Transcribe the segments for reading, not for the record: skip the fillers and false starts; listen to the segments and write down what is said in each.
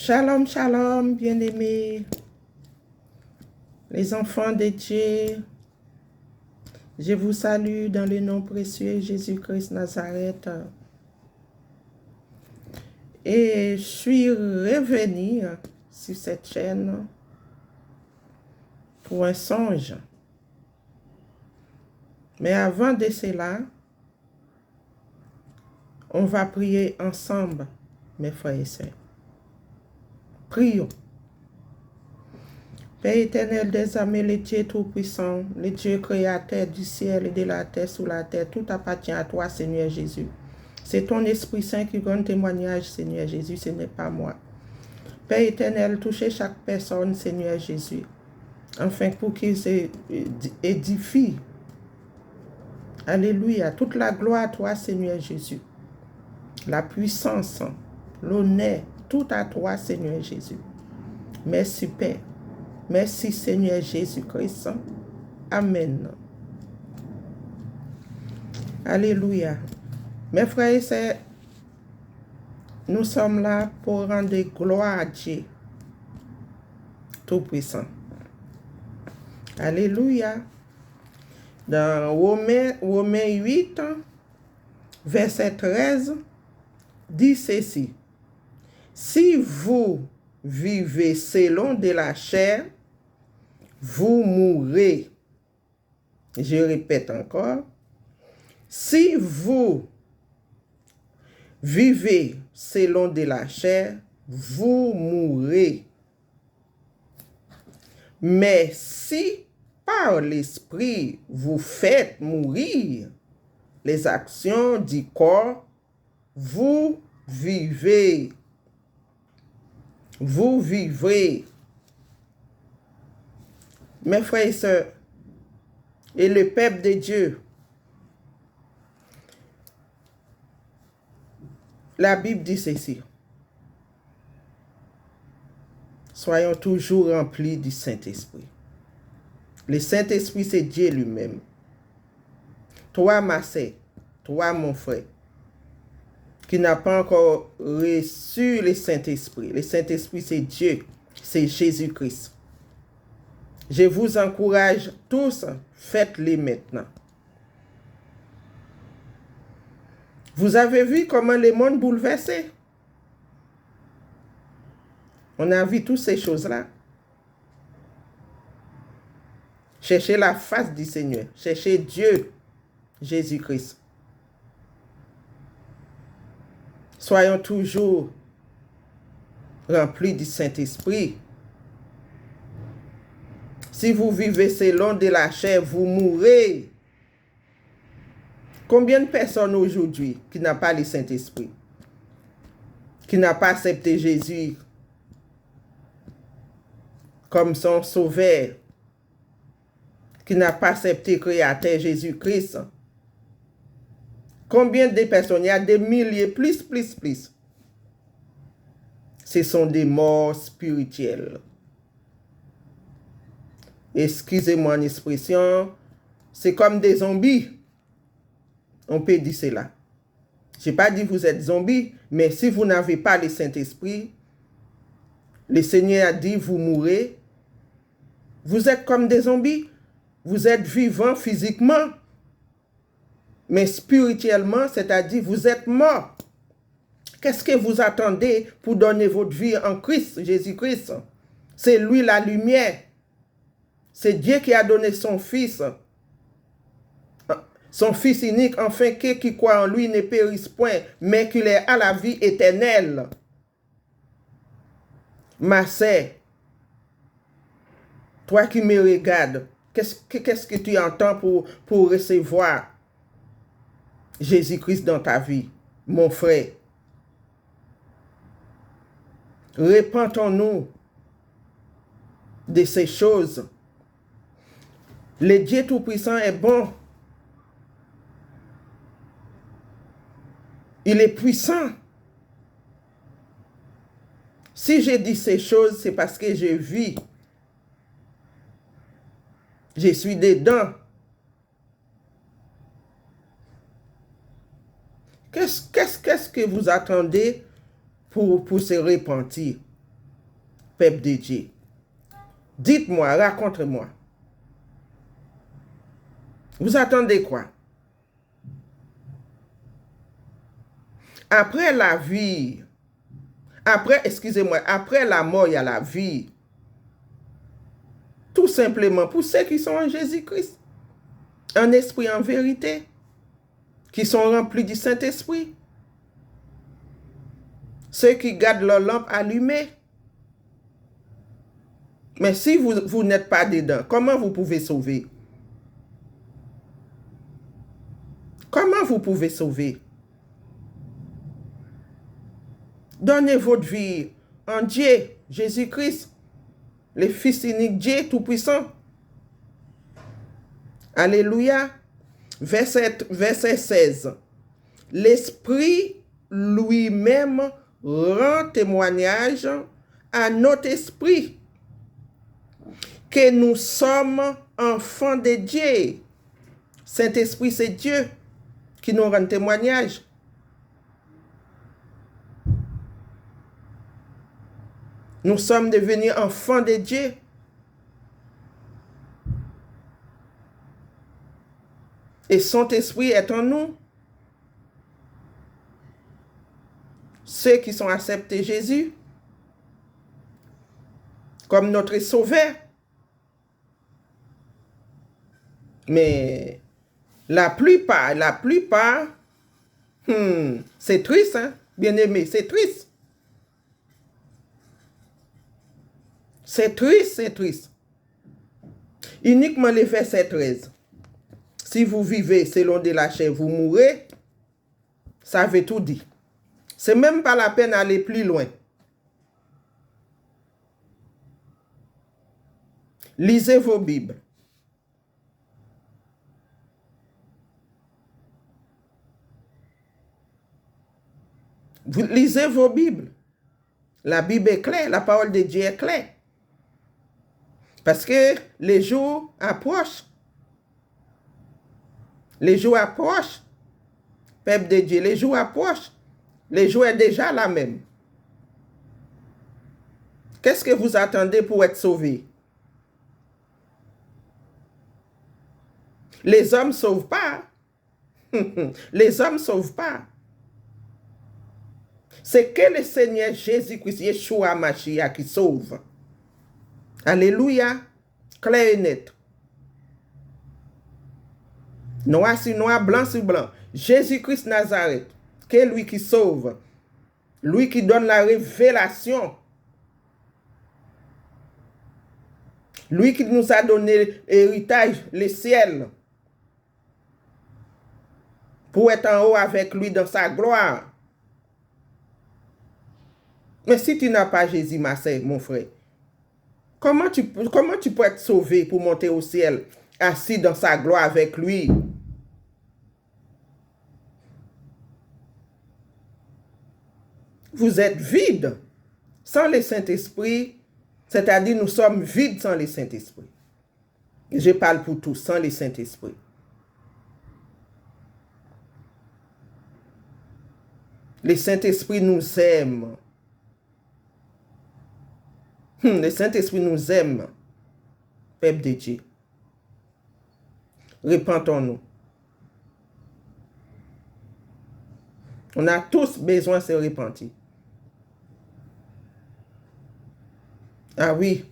Shalom, shalom, bien-aimés, les enfants de Dieu. Je vous salue dans le nom précieux Jésus-Christ Nazareth. Et je suis revenu sur cette chaîne pour un songe. Mais avant de cela, on va prier ensemble, mes frères et sœurs. Prions. Père éternel des armées, le Dieu tout-puissant, le Dieu créateur du ciel et de la terre sous la terre, tout appartient à toi, Seigneur Jésus. C'est ton Esprit Saint qui donne témoignage, Seigneur Jésus, ce n'est pas moi. Père éternel, touchez chaque personne, Seigneur Jésus, afin pour qu'ils s'édifient. Alléluia. Toute la gloire à toi, Seigneur Jésus. La puissance, l'honneur, tout à toi, Seigneur Jésus. Merci, Père. Merci, Seigneur Jésus-Christ. Amen. Alléluia. Mes frères et sœurs, nous sommes là pour rendre gloire à Dieu Tout-Puissant. Alléluia. Dans Romains 8, verset 13, dit ceci. Si vous vivez selon de la chair, vous mourrez. Je répète encore. Si vous vivez selon de la chair, vous mourrez. Mais si par l'esprit vous faites mourir les actions du corps, vous vivez. Vous vivrez. Mes frères et sœurs, et le peuple de Dieu, la Bible dit ceci. Soyons toujours remplis du Saint-Esprit. Le Saint-Esprit, c'est Dieu lui-même. Toi, ma sœur, toi, mon frère, qui n'a pas encore reçu le Saint-Esprit. Le Saint-Esprit, c'est Dieu, c'est Jésus-Christ. Je vous encourage tous, faites-le maintenant. Vous avez vu comment le monde bouleversé? On a vu toutes ces choses-là. Cherchez la face du Seigneur. Cherchez Dieu, Jésus-Christ. Soyons toujours remplis du Saint-Esprit. Si vous vivez selon de la chair, vous mourrez. Combien de personnes aujourd'hui qui n'ont pas le Saint-Esprit, qui n'ont pas accepté Jésus comme son sauveur, qui n'a pas accepté Créateur Jésus-Christ? Combien de personnes? Il y a des milliers, plus. Ce sont des morts spirituelles. Excusez-moi l'expression, c'est comme des zombies. On peut dire cela. Je n'ai pas dit que vous êtes zombies, mais si vous n'avez pas le Saint-Esprit, le Seigneur a dit vous mourrez. Vous êtes comme des zombies. Vous êtes vivants physiquement, mais spirituellement, c'est-à-dire vous êtes morts. Qu'est-ce que vous attendez pour donner votre vie en Christ, Jésus-Christ? C'est lui la lumière. C'est Dieu qui a donné son Fils unique, afin que qui croit en lui ne périsse point, mais qu'il ait à la vie éternelle. Ma sœur, toi qui me regardes, qu'est-ce que tu entends pour recevoir Jésus-Christ dans ta vie, mon frère? Repentons-nous de ces choses. Le Dieu Tout-Puissant est bon. Il est puissant. Si j'ai dit ces choses, c'est parce que je vis. Je suis dedans. Qu'est-ce que vous attendez pour se repentir? peuple de Dieu. Dites-moi, racontez-moi. Vous attendez quoi? Après la vie, après la mort, il y a la vie. Tout simplement pour ceux qui sont en Jésus-Christ. Un esprit en vérité. Qui sont remplis du Saint-Esprit. Ceux qui gardent leur lampe allumée. Mais si vous n'êtes pas dedans, comment vous pouvez sauver? Comment vous pouvez sauver? Donnez votre vie en Dieu, Jésus-Christ, le Fils unique Dieu Tout-Puissant. Alléluia. Verset 16. L'Esprit lui-même rend témoignage à notre esprit que nous sommes enfants de Dieu. Saint-Esprit, c'est Dieu qui nous rend témoignage. Nous sommes devenus enfants de Dieu. Et son esprit est en nous. Ceux qui sont acceptés Jésus comme notre sauveur. Mais la plupart, c'est triste, hein, bien-aimé, c'est triste. C'est triste. Uniquement le verset 13. Si vous vivez selon de la chair, vous mourrez. Ça veut tout dire. C'est même pas la peine d'aller plus loin. Lisez vos Bibles. Vous lisez vos Bibles. La Bible est claire, la parole de Dieu est claire. Parce que les jours approchent. Les jours approchent. Peuple de Dieu, les jours approchent. Les jours est déjà là même. Qu'est-ce que vous attendez pour être sauvé? Les hommes ne sauvent pas. Les hommes ne sauvent pas. C'est que le Seigneur Jésus-Christ, Yeshua Mashiach, qui sauve. Alléluia. Clair et net. Noir sur noir, blanc sur blanc. Jésus-Christ Nazareth, qui est lui qui sauve. Lui qui donne la révélation. Lui qui nous a donné l'héritage, le ciel. Pour être en haut avec lui dans sa gloire. Mais si tu n'as pas Jésus, ma sœur, mon frère, comment tu peux être sauvé pour monter au ciel, assis dans sa gloire avec lui? Vous êtes vide sans le Saint-Esprit, c'est-à-dire nous sommes vides sans le Saint-Esprit. Je parle pour tous, sans le Saint-Esprit. Le Saint-Esprit nous aime. Le Saint-Esprit nous aime, peuple de Dieu. Repentons-nous. On a tous besoin de se repentir. Ah oui.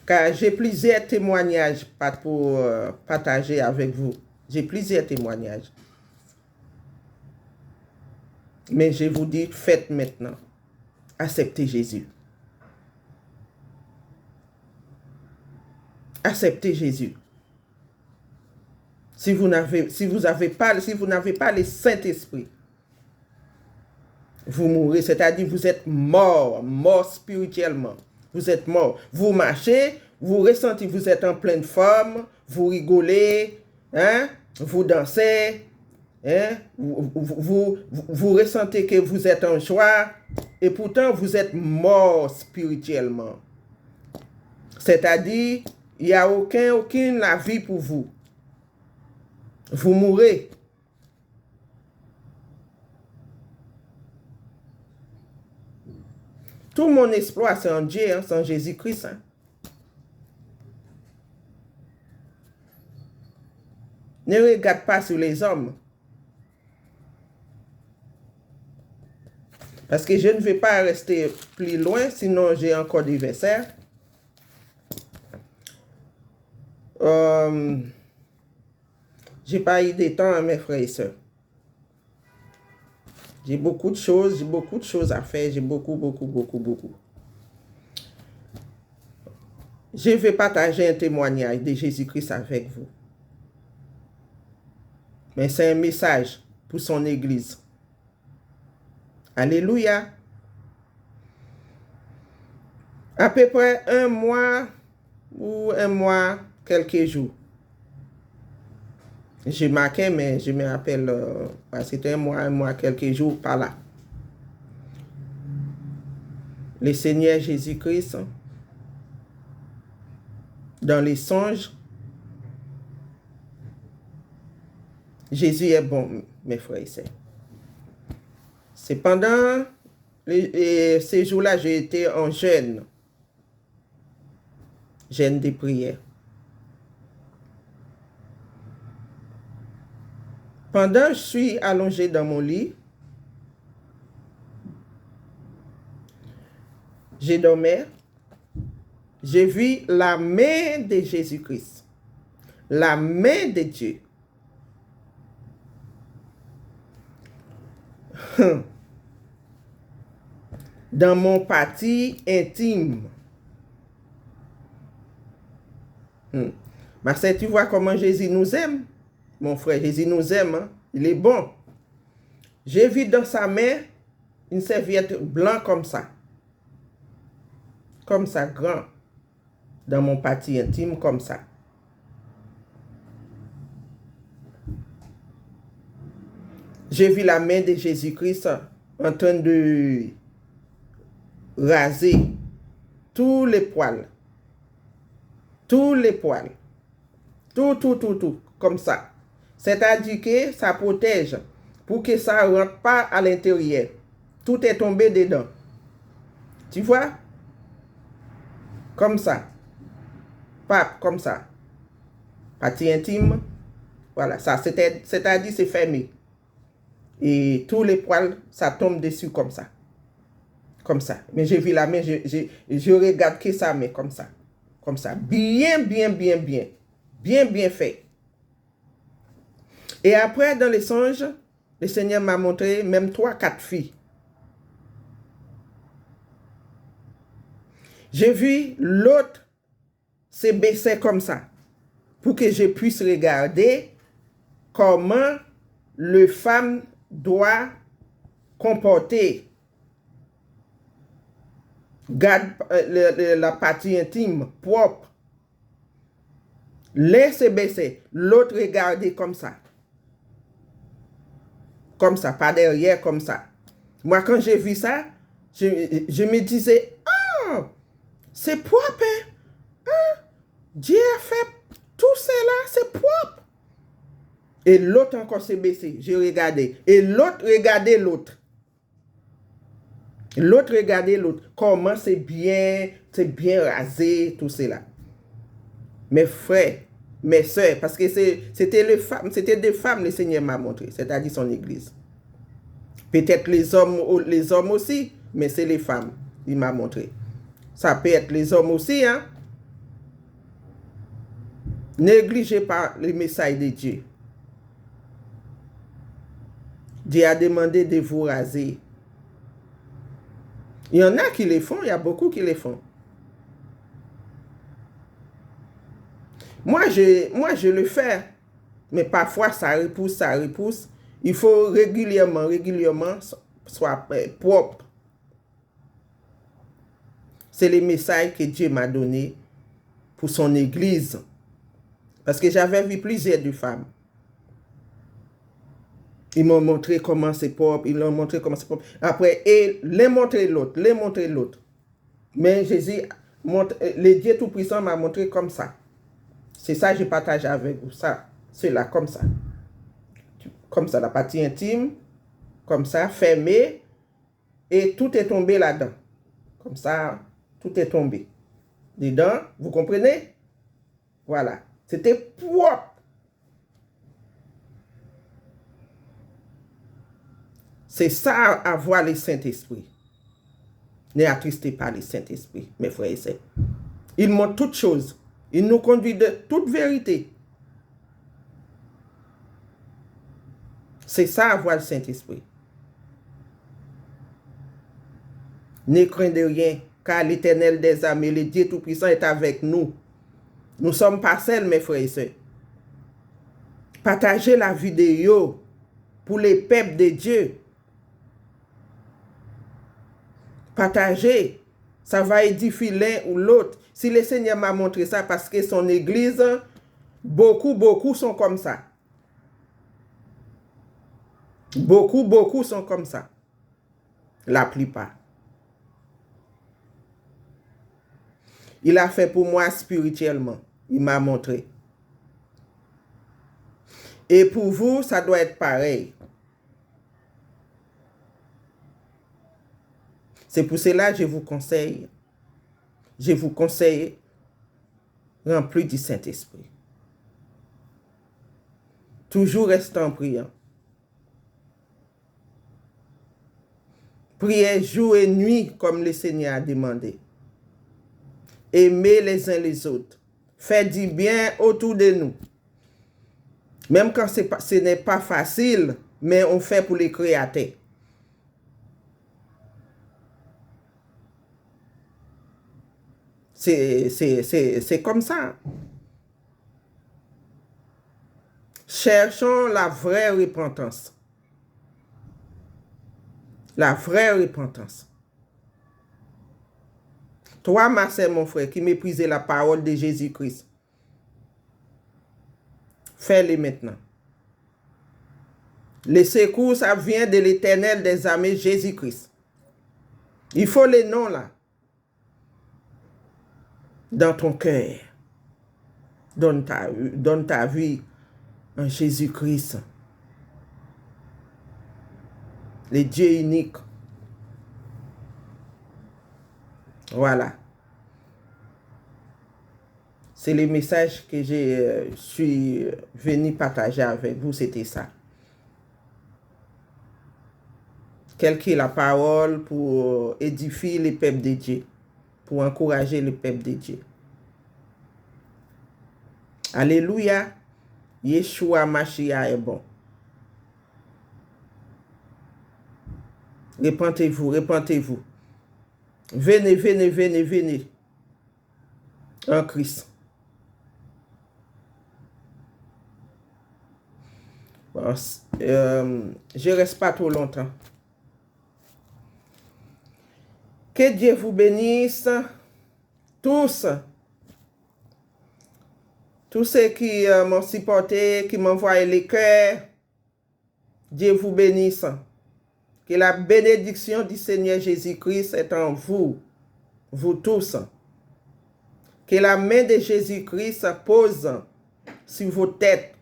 Car j'ai plusieurs témoignages pour partager avec vous. J'ai plusieurs témoignages. Mais je vous dis, faites maintenant. Acceptez Jésus. Acceptez Jésus. Si vous n'avez pas le Saint-Esprit, vous mourrez, c'est-à-dire vous êtes mort spirituellement. Vous êtes mort. Vous marchez, vous ressentez, vous êtes en pleine forme, vous rigolez, hein, vous dansez, hein, vous ressentez que vous êtes en joie, et pourtant vous êtes mort spirituellement. C'est-à-dire, il n'y a aucune la vie pour vous. Vous mourrez. Tout mon exploit, c'est en Dieu, hein, c'est en Jésus-Christ. Hein. Ne regarde pas sur les hommes. Parce que je ne vais pas rester plus loin, sinon j'ai encore des versets. J'ai pas eu de temps, mes frères et sœurs. J'ai beaucoup de choses à faire. J'ai beaucoup. Je vais partager un témoignage de Jésus-Christ avec vous. Mais c'est un message pour son Église. Alléluia. À peu près un mois, quelques jours. J'ai marqué, mais je me rappelle, c'était un mois, quelques jours par là. Le Seigneur Jésus-Christ, dans les songes, Jésus est bon, mes frères et sœurs. C'est pendant ces jours-là, j'ai été en jeûne de prière. Pendant que je suis allongé dans mon lit, j'ai dormi, j'ai vu la main de Jésus-Christ, la main de Dieu. Dans mon parti intime. Marcel, tu vois comment Jésus nous aime? Mon frère, Jésus nous aime. Hein? Il est bon. J'ai vu dans sa main une serviette blanche comme ça. Comme ça, grand. Dans mon parti intime, comme ça. J'ai vu la main de Jésus-Christ en train de raser tous les poils. Tous les poils. Tout, comme ça. C'est-à-dire que ça protège pour que ça ne rentre pas à l'intérieur. Tout est tombé dedans. Tu vois? Comme ça. Pape, comme ça. Partie intime. Voilà, ça, c'est-à-dire c'est fermé. Et tous les poils, ça tombe dessus comme ça. Comme ça. Mais j'ai vu la main, je regarde que ça, mais comme ça. Comme ça. Bien fait. Et après, dans les songes, le Seigneur m'a montré même 3-4 filles. J'ai vu l'autre se baisser comme ça. Pour que je puisse regarder comment le femme doit comporter. Garde la partie intime propre. Laisse baisser. L'autre regarder comme ça. Comme ça, pas derrière, comme ça. Moi, quand j'ai vu ça, je me disais, ah, c'est propre, hein? Ah, Dieu a fait tout cela, c'est propre. Et l'autre encore s'est baissé. J'ai regardé. Et l'autre regardait l'autre. L'autre regardait l'autre. Comment c'est bien rasé, tout cela. Mes frères, mes soeurs, parce que c'était des femmes, le Seigneur m'a montré, c'est-à-dire son Église. Peut-être les hommes aussi, mais c'est les femmes, il m'a montré. Ça peut être les hommes aussi, hein. Négligez pas le message de Dieu. Dieu a demandé de vous raser. Il y en a qui les font, il y a beaucoup qui les font. Moi, je le fais, mais parfois ça repousse. Il faut régulièrement, soit propre. C'est le message que Dieu m'a donné pour son Église. Parce que j'avais vu plusieurs de femmes. Ils m'ont montré comment c'est propre, ils l'ont montré comment c'est propre. Après, et les montrer l'autre. Mais Jésus, le Dieu Tout-Puissant m'a montré comme ça. C'est ça que je partage avec vous. Ça, c'est là, comme ça. Comme ça, la partie intime, comme ça, fermée, et tout est tombé là-dedans. Comme ça, tout est tombé. Dedans, vous comprenez? Voilà. C'était propre. C'est ça, avoir le Saint-Esprit. N'attristez pas le Saint-Esprit, mes frères et sœurs. Il montre toutes choses. Il nous conduit de toute vérité. C'est ça, avoir le Saint-Esprit. Ne craignez rien, car l'Éternel des armées, le Dieu Tout-Puissant, est avec nous. Nous ne sommes pas seuls, mes frères et sœurs. Partagez la vidéo pour les peuples de Dieu. Partagez. Ça va édifier l'un ou l'autre. Si le Seigneur m'a montré ça, parce que son église, beaucoup sont comme ça. Beaucoup sont comme ça. La plupart. Il a fait pour moi spirituellement. Il m'a montré. Et pour vous, ça doit être pareil. C'est pour cela que je vous conseille, rempli du Saint-Esprit. Toujours rester en priant. Priez jour et nuit comme le Seigneur a demandé. Aimez les uns les autres. Faites du bien autour de nous. Même quand ce n'est pas facile, mais on fait pour les créateurs. C'est comme ça. Cherchons la vraie repentance. La vraie repentance. Toi, ma sœur, mon frère, qui méprisait la parole de Jésus-Christ, fais-le maintenant. Le secours, ça vient de l'Éternel des armées, Jésus-Christ. Il faut les noms là. Dans ton cœur. Donne ta vie en Jésus-Christ. Le Dieu unique. Voilà. C'est le message que je suis venu partager avec vous, c'était ça. Quelle que est la parole pour édifier le peuple de Dieu, pour encourager le peuple de Dieu. Alléluia. Yeshua Mashiach est bon. Repentez-vous, repentez-vous. Venez en Christ. Bon, je ne reste pas trop longtemps. Que Dieu vous bénisse tous. Tous ceux qui m'ont supporté, qui m'envoient les cœurs. Dieu vous bénisse. Que la bénédiction du Seigneur Jésus-Christ est en vous, vous tous. Que la main de Jésus-Christ pose sur vos têtes.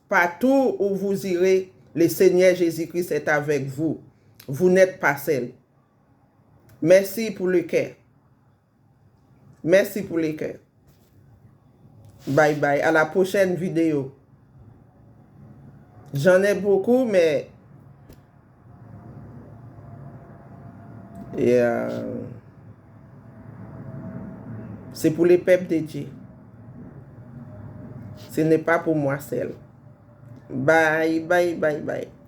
Partout où vous irez, le Seigneur Jésus-Christ est avec vous. Vous n'êtes pas seul. Merci pour le cœur. Merci pour le cœur. Bye bye. À la prochaine vidéo. J'en ai beaucoup, mais c'est pour les peuples de Dieu. Ce n'est pas pour moi seul. Bye, bye, bye, bye.